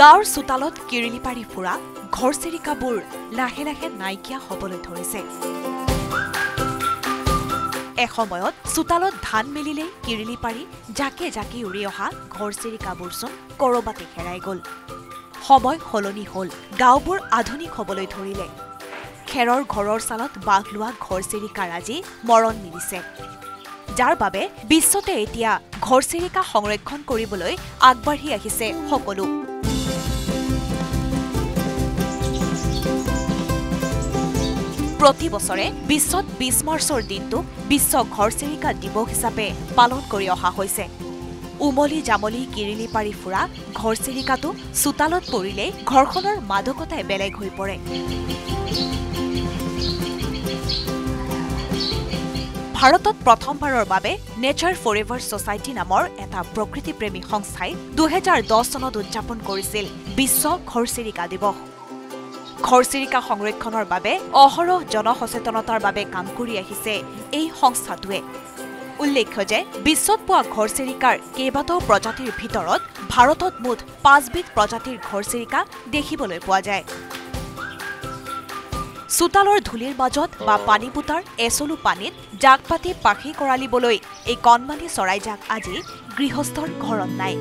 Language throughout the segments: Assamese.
গাঁৱৰ চোতালত কিৰিলি পাৰি ফুৰা ঘৰচিৰিকাবোৰ লাহে লাহে নাইকিয়া হ'বলৈ ধৰিছে। এসময়ত চোতালত ধান মেলিলেই কিৰিলি পাৰি জাকে জাকে উৰি অহা ঘৰচিৰিকাবোৰচোন কৰবাতে হেৰাই গ'ল। সময় সলনি হ'ল, গাঁওবোৰ আধুনিক হ'বলৈ ধৰিলে। খেৰৰ ঘৰৰ ছালত বাস লোৱা ঘৰচিৰিকাৰ আজি মৰণ মিলিছে, যাৰ বাবে বিশ্বতে এতিয়া ঘৰচিৰিকা সংৰক্ষণ কৰিবলৈ আগবাঢ়ি আহিছে সকলো। প্ৰতি বছৰে বিশ্বত ২০ মাৰ্চৰ দিনটোক বিশ্ব ঘৰচিৰিকা দিৱস হিচাপে পালন কৰি অহা হৈছে। উমলি জামলি কিৰিলি পাৰি ফুৰা ঘৰচিৰিকাটো চোতালত পৰিলেই ঘৰখনৰ মাদকতাই বেলেগ হৈ পৰে। ভাৰতত প্ৰথমবাৰৰ বাবে নেচাৰ ফৰএভাৰ ছ'চাইটি নামৰ এটা প্ৰকৃতিপ্ৰেমী সংস্থাই ২০১০ চনত উদযাপন কৰিছিল বিশ্ব ঘৰচিৰিকা দিৱস। ঘৰচিৰিকা সংৰক্ষণৰ বাবে অহৰহ জনসচেতনতাৰ বাবে কাম কৰি আহিছে এই সংস্থাটোৱে। উল্লেখ্য যে বিশ্বত পোৱা ঘৰচিৰিকাৰ কেইবাটাও প্ৰজাতিৰ ভিতৰত ভাৰতত মুঠ ৫ বিধ প্ৰজাতিৰ ঘৰচিৰিকা দেখিবলৈ পোৱা যায়। চোতালৰ ধূলিৰ মাজত বা পানী পোতাৰ এচলু পানীত জাক পাতি পাখি কৰালিবলৈ এই কণমানি চৰাইজাক আজি গৃহস্থৰ ঘৰত নাই।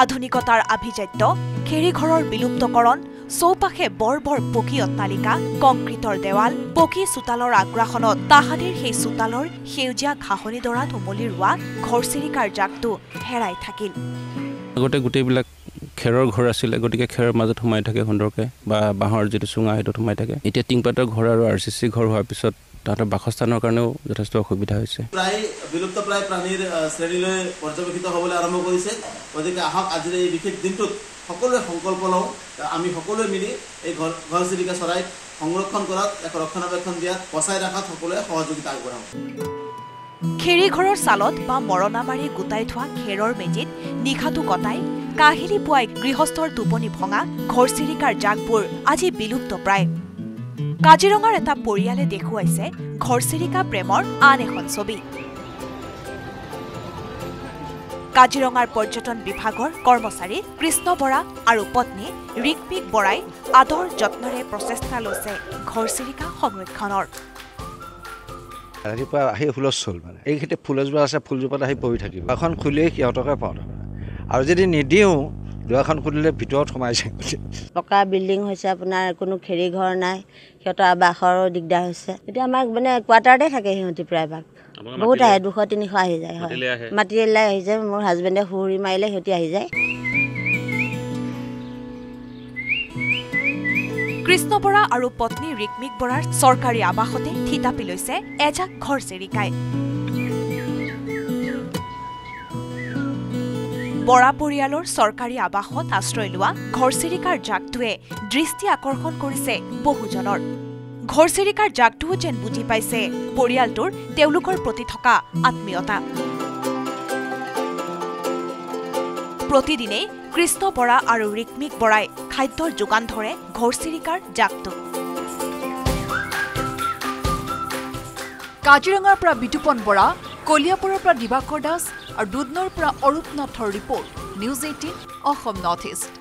আধুনিকতাৰ আভিজাত্য, খেৰীঘৰৰ বিলুপ্তকৰণ, চৌপাশে বৰ বৰ পকী অট্টালিকা, কংক্ৰিটৰ দেৱাল, পকী চোতালৰ আগ্ৰাসনত তাহানিৰ সেই চোতালৰ সেউজীয়া ঘাঁহনিডৰাত উমলি ৰোৱা ঘৰচিৰিকাৰ জাকটো হেৰাই থাকিল। আগতে গোটেইবিলাক খেৰৰ ঘৰ আছিলে, গতিকে খেৰৰ মাজত সোমাই থাকে সুন্দৰকৈ, বা বাঁহৰ যিটো চুঙা সেইটোত সোমাই থাকে। এতিয়া টিংপাতৰ ঘৰ আৰু RCC ঘৰ হোৱাৰ পিছত তাহাঁতৰ বাসস্থানৰ কাৰণেও যথেষ্ট অসুবিধা হৈছে। প্ৰায় বিলুপ্ত প্ৰায় প্ৰাণীৰ শ্ৰেণীলৈ পৰ্যবেক্ষিত হ'বলৈ আৰম্ভ কৰিছে। গতিকে আহক আজিৰ এই বিশেষ দিনটোত সকলোৱে সংকল্প লওঁ, আমি সকলোৱে মিলি এই ঘৰচিৰিকা চৰাইক সংৰক্ষণ কৰাত, এক ৰক্ষণাবেক্ষণ দিয়াত, বচাই ৰখাত সকলোৱে সহযোগিতা আগবঢ়াওঁ। খেৰীঘৰৰ ছালত বা মৰণা মাৰি গোটাই থোৱা খেৰৰ মেজিত নিশাটো কটাই কাহিলি পুৱাই গৃহস্থৰ টোপনি ভঙা ঘৰচিৰিকাৰ জাকবোৰ আজি বিলুপ্ত প্ৰায়। কাজিৰঙাৰ এটা পৰিয়ালে দেখুৱাইছে ঘৰচিৰিকা প্ৰেমৰ আন এখন ছবি। কাজিৰঙাৰ পৰ্যটন বিভাগৰ কৰ্মচাৰী কৃষ্ণ বৰা আৰু পত্নী ৰিকমিক বৰাই আদৰ যত্নৰে প্ৰচেষ্টা লৈছে ঘৰচিৰিকা সংৰক্ষণৰ। ৰাতিপুৱা আহি হুলস্থুল, মানে এইখিনি ফুলজোপা আছে, ফুলজোপাত আহি বহি থাকিব। এখন খুলিয়েই সিহঁতকে পাওঁ, আৰু যদি নিদিওঁ দুৱাখন খুলিলে ভিতৰত সোমাই যায়। পকা বিল্ডিং হৈছে, আপোনাৰ কোনো খেৰী ঘৰ নাই, সিহঁতৰ আৱাসৰো দিগদাৰ হৈছে। এতিয়া আমাক মানে কোৱাৰ্টাৰতে থাকে সিহঁতি প্ৰায়ভাগ, বহুত আহে, ২০০-৩০০ আহি যায়। হয়, মাতিলে আহি যায়, মোৰ হাজবেণ্ডে সুৰি মাৰিলে সিহঁতি আহি যায়। কৃষ্ণ বৰা আৰু পত্নী ৰিকমিক বৰাৰ চৰকাৰী আৱাসতে থিতাপি লৈছে এজাক ঘৰচিৰিকাই। বৰা পৰিয়ালৰ চৰকাৰী আৱাসত আশ্ৰয় লোৱা ঘৰচিৰিকাৰ জাকটোৱে দৃষ্টি আকৰ্ষণ কৰিছে বহুজনৰ। ঘৰচিৰিকাৰ জাকটোও যেন বুজি পাইছে পৰিয়ালটোৰ তেওঁলোকৰ প্ৰতি থকা আত্মীয়তা। প্ৰতিদিনেই কৃষ্ণ বৰা আৰু ৰিকমিক বৰাই খাদ্যৰ যোগান ধৰে ঘৰচিৰিকাৰ জাকটোক। কাজিৰঙাৰ পৰা বিতুপন বৰা, কলিয়াপুৰৰ পৰা দিবাকৰ দাস আৰু দুধনৈৰ পৰা অৰূপ নাথৰ report, news 18 Assam north east.